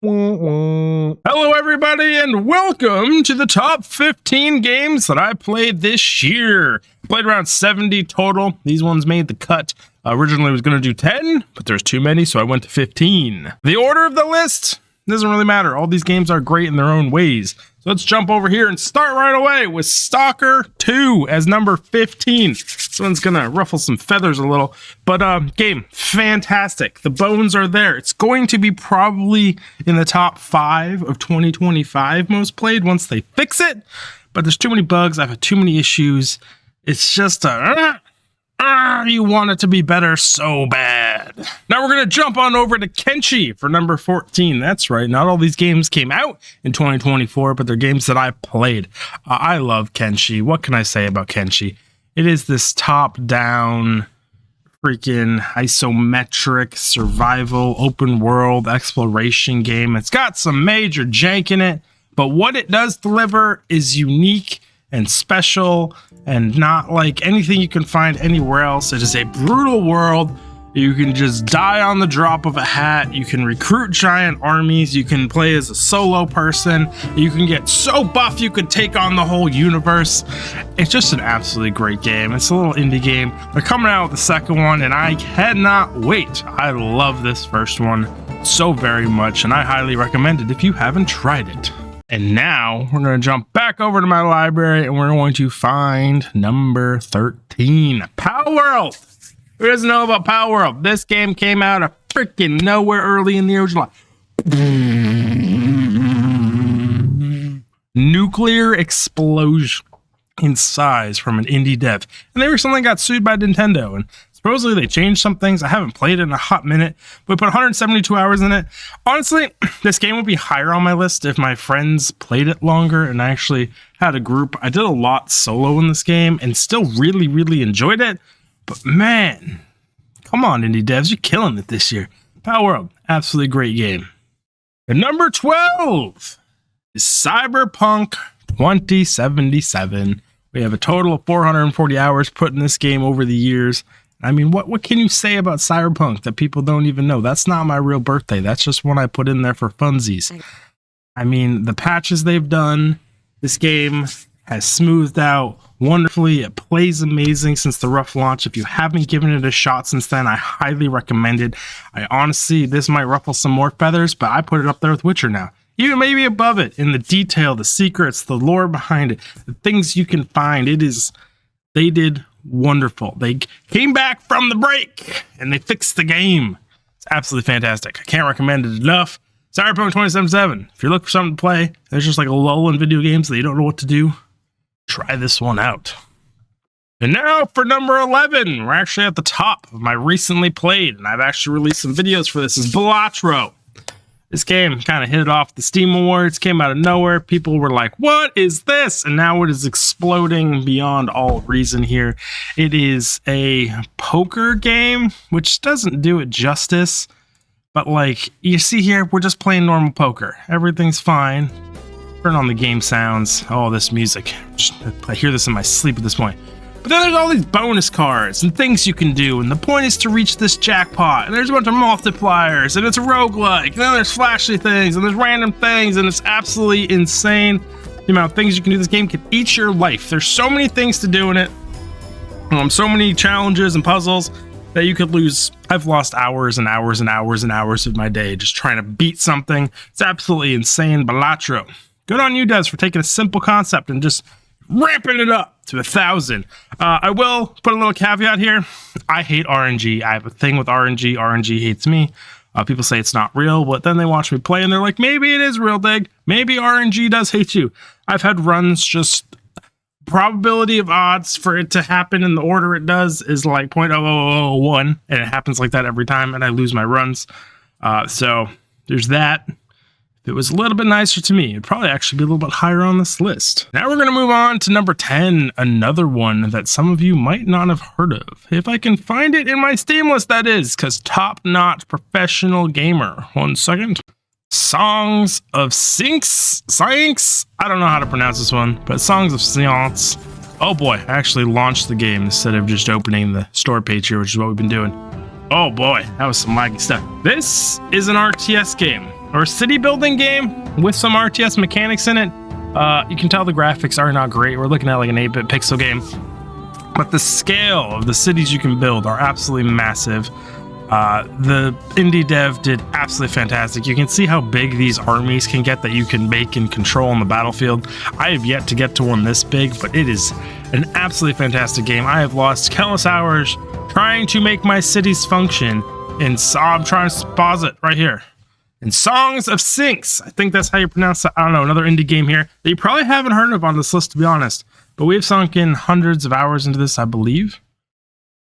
Hello everybody and welcome to the top 15 games that I played this year. Played around 70 total. These ones made the cut. Originally I was going to do 10, but there's too many, so I went to 15. The order of the list doesn't really matter. All these games are great in their own ways. So let's jump over here and start right away with Stalker 2 as number 15. This one's gonna ruffle some feathers a little, but game, fantastic. The bones are there. It's going to be probably in the top 5 of 2025 most played once they fix it, but there's too many bugs. I've had too many issues. It's just you want it to be better so bad. Now we're going to jump on over to Kenshi for number 14. That's right. Not all these games came out in 2024, but they're games that I played. I love Kenshi. What can I say about Kenshi? It is this top-down, freaking isometric survival, open world exploration game. It's got some major jank in it, but what it does deliver is unique and special and not like anything you can find anywhere else. It is a brutal world. You can just die on the drop of a hat. You can recruit giant armies. You can play as a solo person. You can get so buff you could take on the whole universe. It's just an absolutely great game. It's a little indie game. They're coming out with the second one and I cannot wait. I love this first one so very much and I highly recommend it if you haven't tried it. And now we're going to jump back over to my library and we're going to find number 13, Power World. Who doesn't know about Power World? This game came out of freaking nowhere early in the year. Nuclear explosion in size from an indie dev. And they recently got sued by Nintendo and supposedly they changed some things. I haven't played it in a hot minute, but we put 172 hours in it. Honestly, this game would be higher on my list if my friends played it longer and I actually had a group. I did a lot solo in this game and still really, really enjoyed it. But man, come on, indie devs, you're killing it this year. Power World, absolutely great game. And number 12 is Cyberpunk 2077. We have a total of 440 hours put in this game over the years. I mean, what can you say about Cyberpunk that people don't even know? That's not my real birthday. That's just one I put in there for funsies. I mean, the patches they've done, this game has smoothed out wonderfully. It plays amazing since the rough launch. If you haven't given it a shot since then, I highly recommend it. I honestly, this might ruffle some more feathers, but I put it up there with Witcher now. Even maybe above it in the detail, the secrets, the lore behind it, the things you can find. They did wonderful. They came back from the break and they fixed the game. It's absolutely fantastic. I can't recommend it enough. Cyberpunk 2077. If you're looking for something to play, there's just like a lull in video games that you don't know what to do. Try this one out. And now for number 11, we're actually at the top of my recently played, and I've actually released some videos for this, is Batro. This game kind of hit it off the Steam Awards, came out of nowhere. People were like, what is this? And now it is exploding beyond all reason here. It is a poker game, which doesn't do it justice. But like, you see here, we're just playing normal poker. Everything's fine. Turn on the game sounds. Oh, this music. I hear this in my sleep at this point. But then there's all these bonus cards and things you can do, and the point is to reach this jackpot, and there's a bunch of multipliers, and it's a roguelike, and then there's flashy things, and there's random things, and it's absolutely insane the amount of things you can do. This game can eat your life. There's so many things to do in it, so many challenges and puzzles that you could lose. I've lost hours and hours and hours and hours of my day just trying to beat something. It's absolutely insane. Batro. Good on you, devs, for taking a simple concept and just ramping it up to 1,000. I will put a little caveat here. I hate RNG. I have a thing with RNG. RNG hates me. People say it's not real, but then they watch me play and they're like, maybe it is real, Dig. Maybe RNG does hate you. I've had runs just probability of odds for it to happen in the order it does is like 0.0001, and it happens like that every time, and I lose my runs. So there's that. If it was a little bit nicer to me, it'd probably actually be a little bit higher on this list. Now we're going to move on to number 10, another one that some of you might not have heard of. If I can find it in my Steam list, that is, because top-notch professional gamer. 1 second. Songs of Sance. I don't know how to pronounce this one, but Songs of Sance. Oh boy, I actually launched the game instead of just opening the store page here, which is what we've been doing. Oh boy, that was some laggy stuff. This is an RTS game. or a city building game with some RTS mechanics in it. You can tell the graphics are not great. We're looking at like an 8-bit pixel game, but the scale of the cities you can build are absolutely massive. The indie dev did absolutely fantastic. You can see how big these armies can get that you can make and control on the battlefield. I have yet to get to one this big, but it is an absolutely fantastic game. I have lost countless hours trying to make my cities function. I'm trying to pause it right here. In Songs of Sinks, I think that's how you pronounce it. I don't know, another indie game here that you probably haven't heard of on this list, to be honest. But we've sunk in hundreds of hours into this, I believe.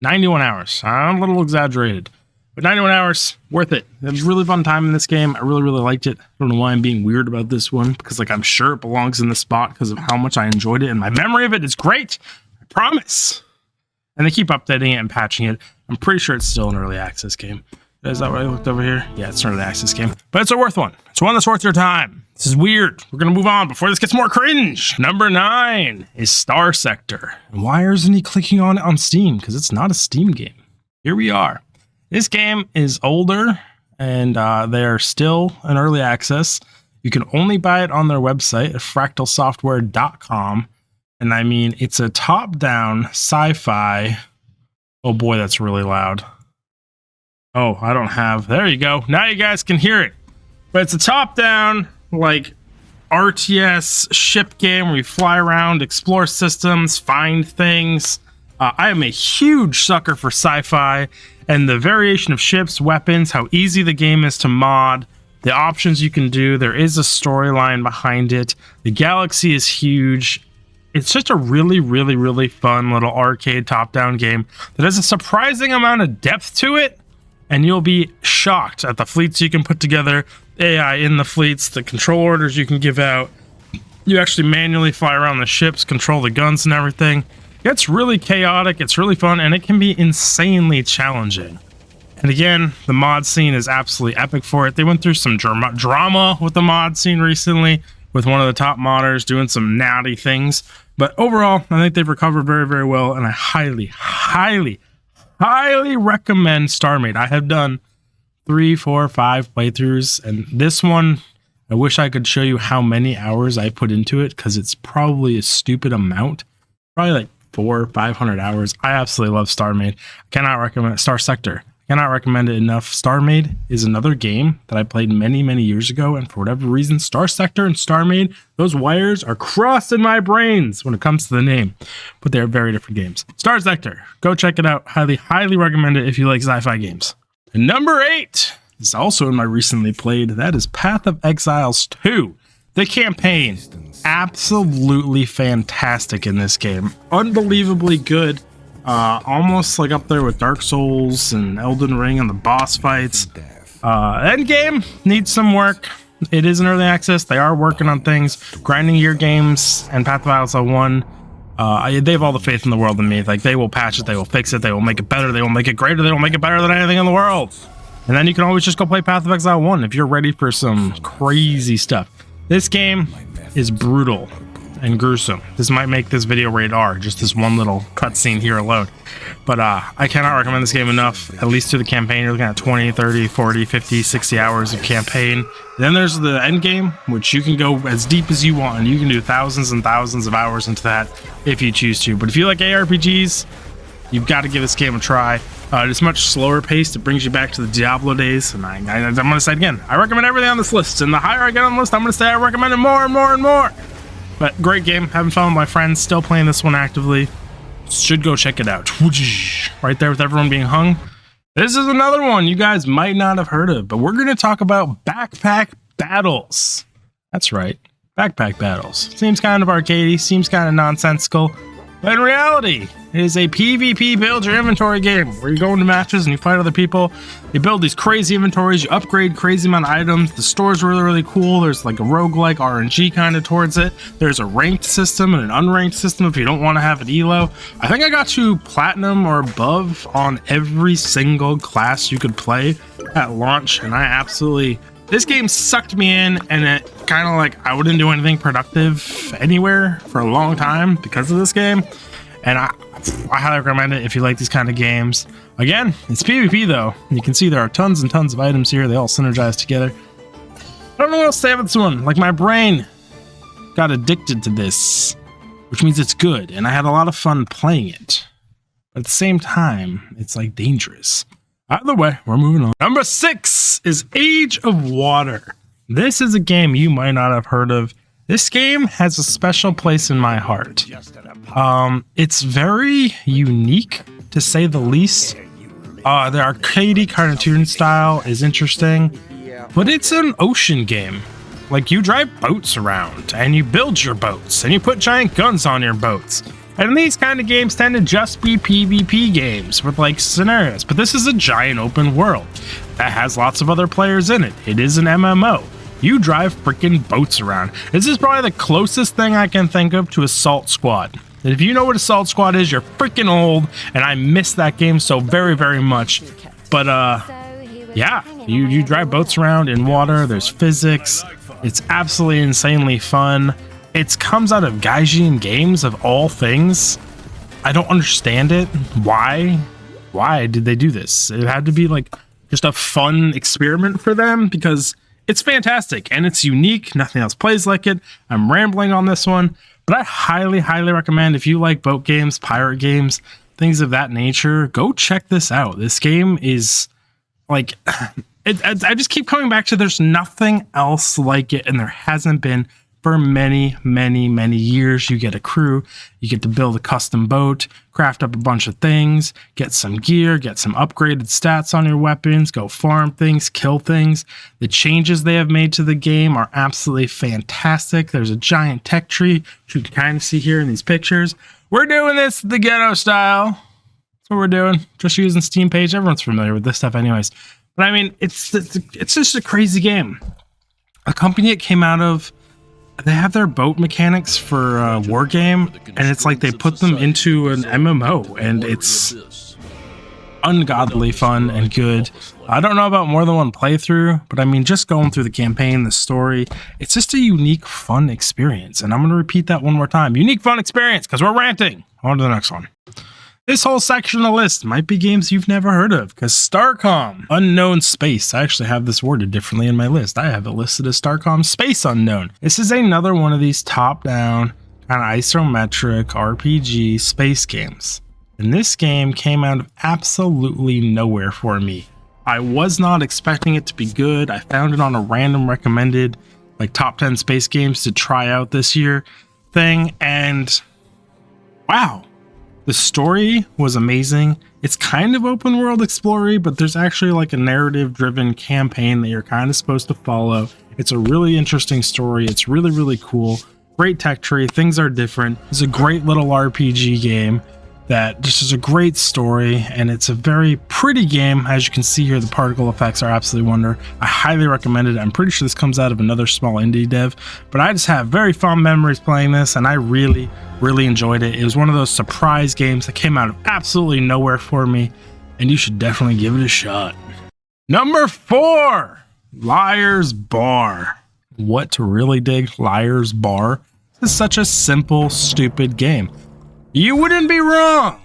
91 hours. I'm a little exaggerated. But 91 hours, worth it. It was a really fun time in this game. I really, really liked it. I don't know why I'm being weird about this one, because like I'm sure it belongs in this spot because of how much I enjoyed it, and my memory of it is great. I promise. And they keep updating it and patching it. I'm pretty sure it's still an early access game. Is that what I looked over here? Yeah, it's an early access game. But it's a worth one. It's one that's worth your time. This is weird. We're going to move on before this gets more cringe. Number 9 is Star Sector. And why isn't he clicking on it on Steam? Because it's not a Steam game. Here we are. This game is older, and they're still in early access. You can only buy it on their website at fractalsoftware.com. And I mean, it's a top-down sci-fi. Oh boy, that's really loud. Oh, I don't have... There you go. Now you guys can hear it. But it's a top-down, like, RTS ship game where you fly around, explore systems, find things. I am a huge sucker for sci-fi, and the variation of ships, weapons, how easy the game is to mod, the options you can do. There is a storyline behind it. The galaxy is huge. It's just a really, really, really fun little arcade top-down game that has a surprising amount of depth to it, and you'll be shocked at the fleets you can put together, AI in the fleets, the control orders you can give out. You actually manually fly around the ships, control the guns and everything. It's really chaotic, it's really fun, and it can be insanely challenging. And again, the mod scene is absolutely epic for it. They went through some drama with the mod scene recently, with one of the top modders doing some naughty things. But overall, I think they've recovered very, very well, and I highly, highly, highly recommend Starmate. I have done 3, 4, 5 playthroughs, and this one, I wish I could show you how many hours I put into it, because it's probably a stupid amount. Probably like 400 or 500 hours. I absolutely love Starmate. I cannot recommend Star Sector. I cannot recommend it enough. Starmate is another game that I played many, many years ago, and for whatever reason, Star Sector and Starmate, those wires are crossed in my brains when it comes to the name, but they're very different games. Star Sector, go check it out. Highly, highly recommend it if you like sci-fi games. And number 8 is also in my recently played. That is Path of Exiles 2. The campaign, absolutely fantastic in this game. Unbelievably good. Almost like up there with Dark Souls and Elden Ring and the boss fights. Endgame needs some work. It is an early access. They are working on things. Grinding Gear Games and Path of Exiles 1. They have all the faith in the world in me. Like, they will patch it, they will fix it, they will make it better, they will make it greater, they will make it better than anything in the world. And then you can always just go play Path of Exile 1 if you're ready for some crazy stuff. This game is brutal and gruesome. This might make this video rated R, just this one little cutscene here alone. But I cannot recommend this game enough, at least through the campaign. You're looking at 20, 30, 40, 50, 60 hours of campaign. Then there's the end game, which you can go as deep as you want, and you can do thousands and thousands of hours into that if you choose to. But if you like ARPGs, you've got to give this game a try. It's much slower paced. It brings you back to the Diablo days. And I'm going to say it again. I recommend everything on this list. And the higher I get on the list, I'm going to say I recommend it more and more and more. But great game. Having fun with my friends. Still playing this one actively. Should go check it out. Right there with everyone being hung. This is another one you guys might not have heard of. But we're going to talk about Backpack Battles. That's right. Backpack Battles. Seems kind of arcadey. Seems kind of nonsensical. But in reality, it is a PvP build your inventory game where you go into matches and you fight other people. You build these crazy inventories, you upgrade crazy amount of items. The store's really, really cool. There's like a roguelike RNG kind of towards it. There's a ranked system and an unranked system if you don't want to have an elo. I think I got to platinum or above on every single class you could play at launch, and I absolutely... This game sucked me in, and it kind of like I wouldn't do anything productive anywhere for a long time because of this game. And I highly recommend it if you like these kind of games. Again, it's PvP though. You can see there are tons and tons of items here. They all synergize together. don't know what else to say about this one. Like, my brain got addicted to this, which means it's good, and I had a lot of fun playing it. But at the same time, it's like dangerous. Either way, we're moving on. Number 6 is Age of Water. This is a game you might not have heard of. This game has a special place in my heart. It's very unique, to say the least. The arcadey cartoon style is interesting, but it's an ocean game. Like, you drive boats around, and you build your boats, and you put giant guns on your boats. And these kind of games tend to just be PvP games with, like, scenarios. But this is a giant open world that has lots of other players in it. It is an MMO. You drive freaking boats around. This is probably the closest thing I can think of to Assault Squad. And if you know what Assault Squad is, you're freaking old, and I miss that game so very, very much. But, yeah, you drive boats around in water. There's physics. It's absolutely insanely fun. It comes out of Gaijin Games, of all things. I don't understand it. Why did they do this? It had to be like just a fun experiment for them, because it's fantastic and it's unique. Nothing else plays like it. I'm rambling on this one, but I highly, highly recommend, if you like boat games, pirate games, things of that nature, go check this out. This game is like, I just keep coming back to, there's nothing else like it, and there hasn't been for many, many, many years. You get a crew, you get to build a custom boat, craft up a bunch of things, get some gear, get some upgraded stats on your weapons, go farm things, kill things. The changes they have made to the game are absolutely fantastic. There's a giant tech tree, which you can kind of see here in these pictures. We're doing this the ghetto style. That's what we're doing. Just using Steam page. Everyone's familiar with this stuff anyways. But I mean, it's just a crazy game. A company it came out of, they have their boat mechanics for War Game, and it's like they put them into an MMO, and it's ungodly fun and good. I don't know about more than one playthrough, but I mean, just going through the campaign, the story, it's just a unique, fun experience. And I'm going to repeat that one more time. Unique, fun experience, because we're ranting. On to the next one. This whole section of the list might be games you've never heard of, because Starcom, Unknown Space. I actually have this worded differently in my list. I have it listed as Starcom Space Unknown. This is another one of these top-down, kind of isometric RPG space games. And this game came out of absolutely nowhere for me. I was not expecting it to be good. I found it on a random recommended, like, top 10 space games to try out this year thing, and wow. The story was amazing. It's kind of open world exploring, but there's actually like a narrative driven campaign that you're kind of supposed to follow. It's a really interesting story. It's really, really cool. Great tech tree. Things are different. It's a great little RPG game that just is a great story, and it's a very pretty game. As you can see here, the particle effects are absolutely wonder. I highly recommend it. I'm pretty sure this comes out of another small indie dev, but I just have very fond memories playing this, and I really, really enjoyed it. It was one of those surprise games that came out of absolutely nowhere for me, and you should definitely give it a shot. Number 4, Liar's Bar. What to really dig Liar's Bar? This is such a simple, stupid game. You wouldn't be wrong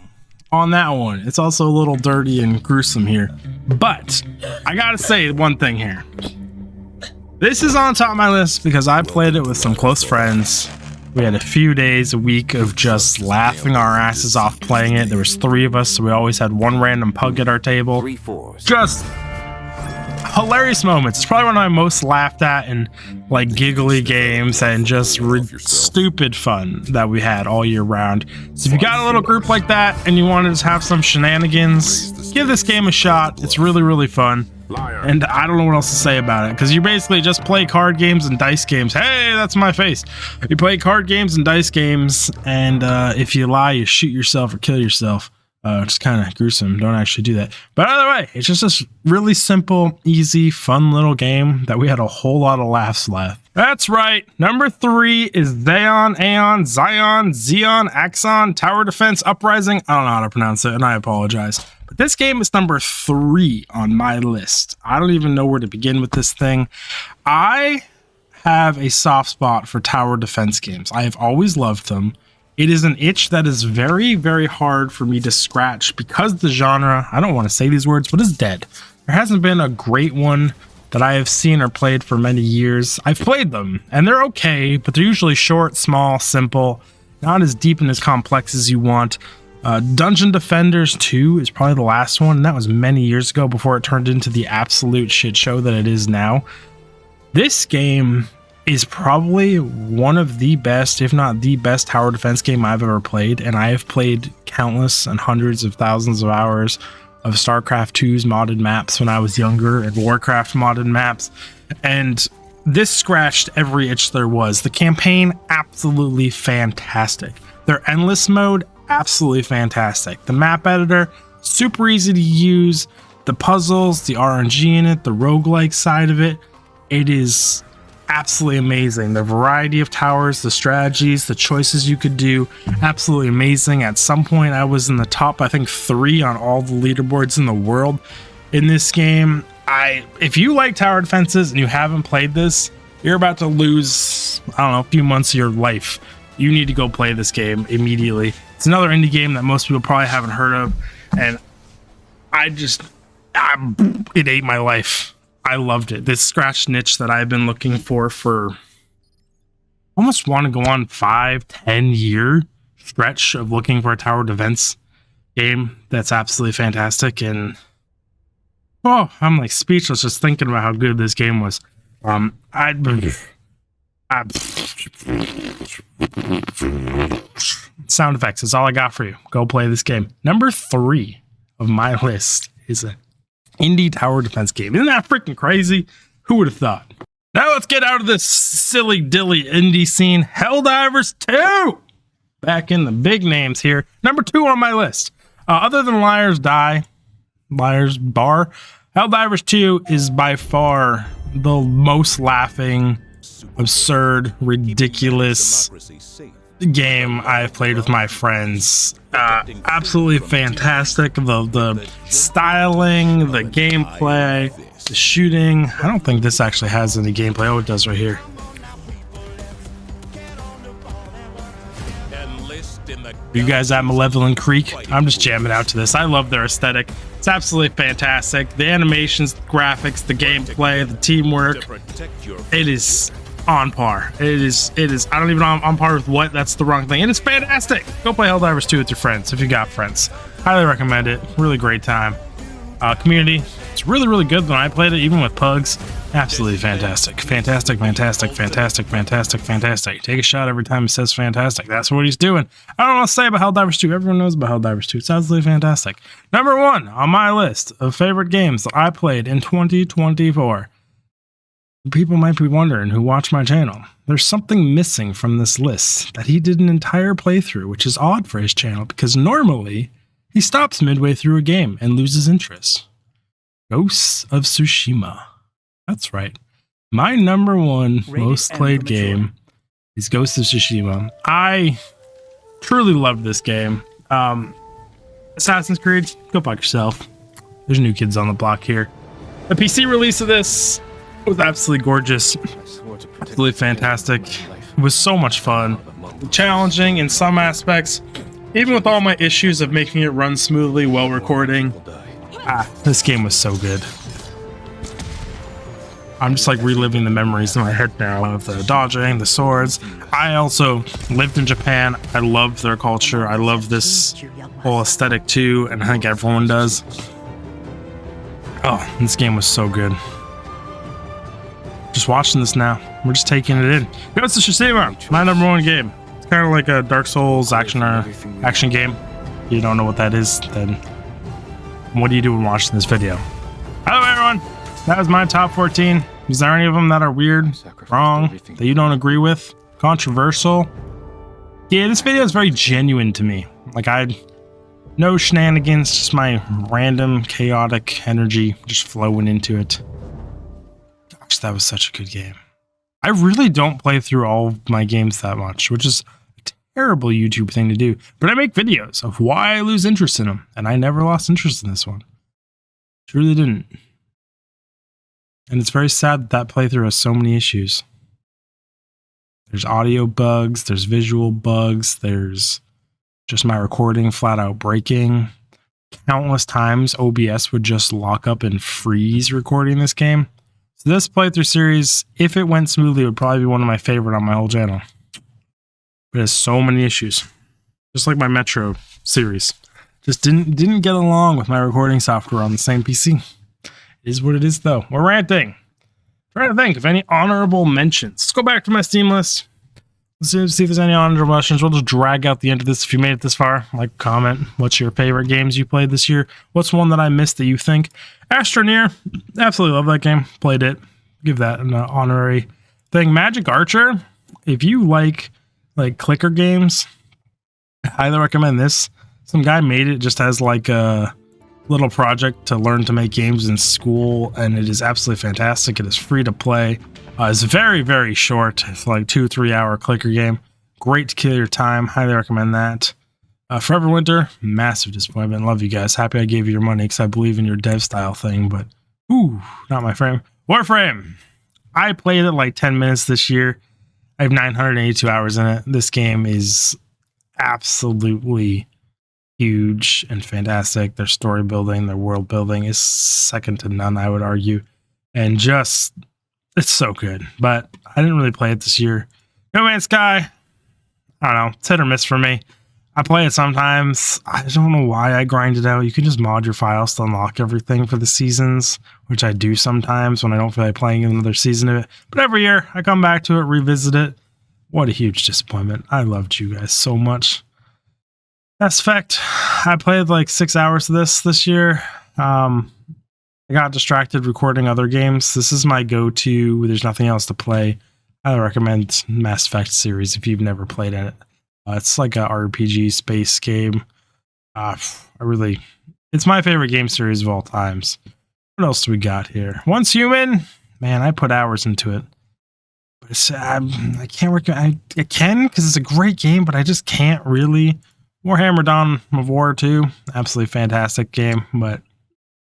on that one. It's also a little dirty and gruesome here. But I gotta say one thing here. This is on top of my list because I played it with some close friends. We had a few days, a week of just laughing our asses off playing it. There was 3 of us, so we always had one random pug at our table. Just hilarious moments. It's probably one of my most laughed at and like giggly games, and just stupid fun that we had all year round. So if you got a little group like that and you want to just have some shenanigans, give this game a shot. It's really, really fun. And I don't know what else to say about it, because you basically just play card games and dice games. Hey, that's my face. You play card games and dice games, and if you lie, you shoot yourself or kill yourself. Just kind of gruesome. Don't actually do that. But either way, it's just this really simple, easy, fun little game that we had a whole lot of laughs left. That's right. Number 3 is Zeon, Axon, Tower Defense, Uprising. I don't know how to pronounce it, and I apologize. But this game is number 3 on my list. I don't even know where to begin with this thing. I have a soft spot for tower defense games. I have always loved them. It is an itch that is very, very hard for me to scratch because the genre, I don't want to say these words, but is dead. There hasn't been a great one that I have seen or played for many years. I've played them, and they're okay, but they're usually short, small, simple, not as deep and as complex as you want. Dungeon Defenders 2 is probably the last one, and that was many years ago before it turned into the absolute shit show that it is now. This game is probably one of the best, if not the best, tower defense game I've ever played, and I have played countless and hundreds of thousands of hours of StarCraft 2's modded maps when I was younger, and Warcraft modded maps, and this scratched every itch there was. The campaign, absolutely fantastic. Their endless mode, absolutely fantastic. The map editor, super easy to use. The puzzles, the RNG in it, the roguelike side of it, it is absolutely amazing. The variety of towers, the strategies, the choices you could do, absolutely amazing. At some point I was in the top, I think 3 on all the leaderboards in the world in this game. If you like tower defenses and you haven't played this, you're about to lose, I don't know, a few months of your life. You need to go play this game immediately. It's another indie game that most people probably haven't heard of, and it ate my life. I loved it. This scratch niche that I've been looking for almost want to go on 5-10 year stretch of looking for a tower defense game that's absolutely fantastic. And I'm like speechless just thinking about how good this game was. Sound effects is all I got for you. Go play this game. Number 3 of my list is a indie tower defense game. Isn't that freaking crazy? Who would have thought? Now let's get out of this silly dilly indie scene. Helldivers 2! Back in the big names here. Number 2 on my list. Other than Liar's Bar, Helldivers 2 is by far the most laughing, absurd, ridiculous game I've played with my friends. Absolutely fantastic. The styling, the gameplay, the shooting. I don't think this actually has any gameplay. Oh, it does right here. You guys at Malevolent Creek? I'm just jamming out to this. I love their aesthetic. It's absolutely fantastic. The animations, the graphics, the gameplay, the teamwork. It is on par. It is. I don't even know on par with what. That's the wrong thing. It is fantastic. Go play Helldivers 2 with your friends if you got friends. Highly recommend it. Really great time. Community. It's really, really good when I played it, even with pugs. Absolutely fantastic. Fantastic, fantastic, fantastic, fantastic, fantastic. Take a shot every time he says fantastic. That's what he's doing. I don't know what to say about Helldivers 2. Everyone knows about Helldivers 2. It's absolutely fantastic. Number 1 on my list of favorite games that I played in 2024. People might be wondering who watch my channel. There's something missing from this list, that he did an entire playthrough, which is odd for his channel because normally he stops midway through a game and loses interest. Ghosts of Tsushima. That's right. My number 1 most played game is Ghosts of Tsushima. I truly love this game. Assassin's Creed, go fuck yourself. There's new kids on the block here. The PC release of this was absolutely gorgeous. Absolutely fantastic. It was so much fun. Challenging in some aspects. Even with all my issues of making it run smoothly while recording. This game was so good. I'm just like reliving the memories in my head now of the dodging, the swords. I also lived in Japan. I loved their culture. I love this whole aesthetic too, and I think everyone does. Oh, this game was so good. Just watching this now. We're just taking it in. Ghosts of Tsushima, my number 1 game. It's kind of like a Dark Souls action game. If you don't know what that is, then what are you doing watching this video? Hello everyone! That was my top 14. Is there any of them that are weird, wrong, that you don't agree with, controversial? Yeah, this video is very genuine to me. Like, no shenanigans, just my random chaotic energy just flowing into it. Gosh, that was such a good game. I really don't play through all of my games that much, which is a terrible YouTube thing to do. But I make videos of why I lose interest in them, and I never lost interest in this one. Truly didn't. And it's very sad that playthrough has so many issues. There's audio bugs, there's visual bugs, there's just my recording flat out breaking. Countless times OBS would just lock up and freeze recording this game. So this playthrough series, if it went smoothly, would probably be one of my favorite on my whole channel. But it has so many issues. Just like my Metro series. Just didn't get along with my recording software on the same PC. It is what it is, though. We're ranting. Trying to think of any honorable mentions. Let's go back to my Steam list. Let's see if there's any honorable mentions. We'll just drag out the end of this if you made it this far. Like, comment. What's your favorite games you played this year? What's one that I missed that you think? Astroneer. Absolutely love that game. Played it. Give that an honorary thing. Magic Archer. If you like clicker games, I highly recommend this. Some guy made it just as like a little project to learn to make games in school, and it is absolutely fantastic. It is free to play. It's very, very short. It's like 2-3 hour clicker game. Great to kill your time. Highly recommend that. Forever Winter, massive disappointment. Love you guys. Happy I gave you your money because I believe in your dev style thing, but ooh, not my frame. Warframe. I played it like 10 minutes this year. I have 982 hours in it. This game is absolutely huge and fantastic. Their story building, their world building is second to none, I would argue. And just, it's so good. But I didn't really play it this year. No Man's Sky, I don't know, it's hit or miss for me. I play it sometimes. I don't know why I grind it out. You can just mod your files to unlock everything for the seasons, which I do sometimes when I don't feel like playing another season of it. But every year I come back to it, revisit it. What a huge disappointment. I loved you guys so much. Mass Effect, I played like 6 hours of this year. I got distracted recording other games. This is my go-to. There's nothing else to play. I recommend Mass Effect series if you've never played it. It's like a RPG space game. It's my favorite game series of all times. What else do we got here? Once Human, man, I put hours into it. But it's, I can't work. I can because it's a great game, but I just can't really. Warhammer Dawn of War 2, absolutely fantastic game, but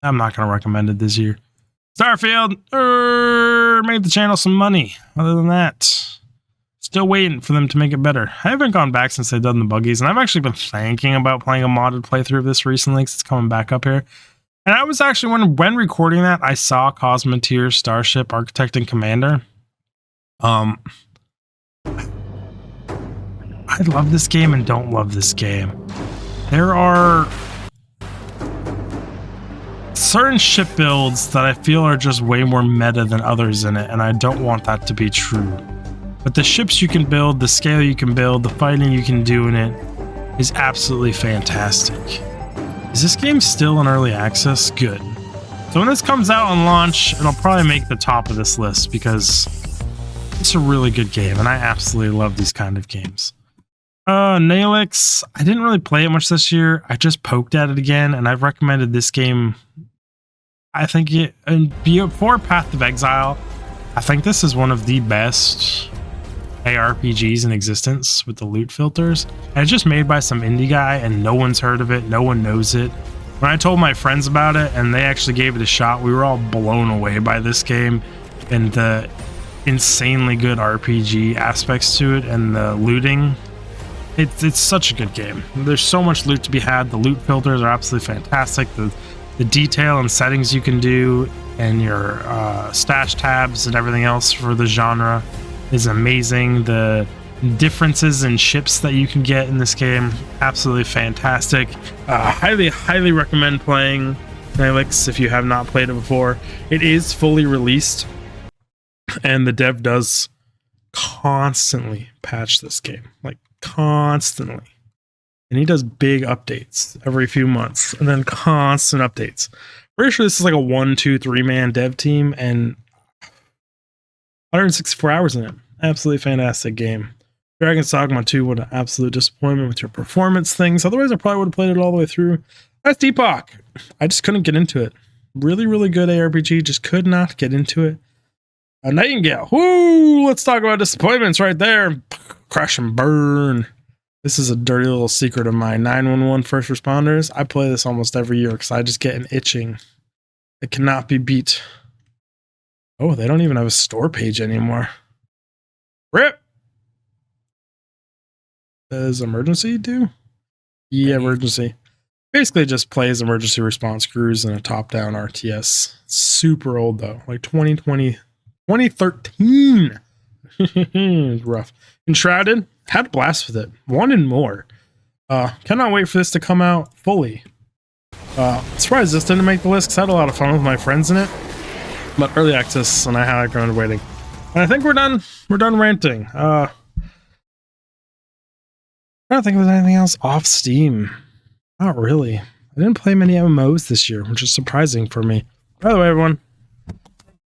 I'm not going to recommend it this year. Starfield, made the channel some money. Other than that, still waiting for them to make it better. I haven't gone back since they've done the buggies, and I've actually been thinking about playing a modded playthrough of this recently because it's coming back up here. And I was actually, when recording that, I saw Cosmoteer, Starship, Architect, and Commander. I love this game and don't love this game. There are certain ship builds that I feel are just way more meta than others in it, and I don't want that to be true. But the ships you can build, the scale you can build, the fighting you can do in it is absolutely fantastic. Is this game still in early access? Good. So when this comes out on launch, it'll probably make the top of this list because it's a really good game, and I absolutely love these kind of games. Nailix, I didn't really play it much this year. I just poked at it again, and I've recommended this game. I think before Path of Exile, I think this is one of the best ARPGs in existence with the loot filters. And it's just made by some indie guy, and no one's heard of it. No one knows it. When I told my friends about it, and they actually gave it a shot, we were all blown away by this game and the insanely good RPG aspects to it and the looting. It's such a good game. There's so much loot to be had. The loot filters are absolutely fantastic. The detail and settings you can do and your stash tabs and everything else for the genre is amazing. The differences in ships that you can get in this game, absolutely fantastic. Highly recommend playing Nailix if you have not played it before. It is fully released, and the dev does constantly patch this game. Like, constantly. And he does big updates every few months and then constant updates. Pretty sure this is like a 1, 2, 3 man dev team and 164 hours in it. Absolutely fantastic game. Dragon's Dogma 2, what an absolute disappointment with your performance things. Otherwise, I probably would have played it all the way through. That's Deepak. I just couldn't get into it. Really, really good ARPG. Just could not get into it. A Nightingale. Woo! Let's talk about disappointments right there. Crash and burn. This is a dirty little secret of mine. 911 first responders. I play this almost every year because I just get an itching. It cannot be beat. Oh, they don't even have a store page anymore. RIP! Does emergency do? Yeah, emergency. Basically just plays emergency response crews in a top-down RTS. Super old though, like 2020, 2013. Rough. Enshrouded, had a blast with it. Wanted more. Cannot wait for this to come out fully. Surprised this didn't make the list because I had a lot of fun with my friends in it. But early access, and I had recommended waiting. And I think we're done. We're done ranting. I don't think there's anything else off Steam. Not really. I didn't play many MMOs this year, which is surprising for me. By the way, everyone,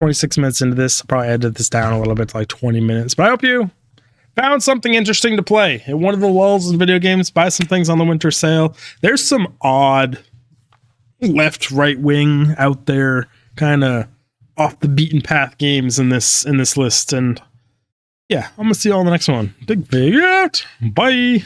26 minutes into this. I'll probably edit this down a little bit to like 20 minutes. But I hope you found something interesting to play. In one of the lulls in video games, buy some things on the winter sale. There's some odd left, right wing out there, kind of off the beaten path games in this list. And yeah, I'm gonna see you all in the next one. Big out. Bye.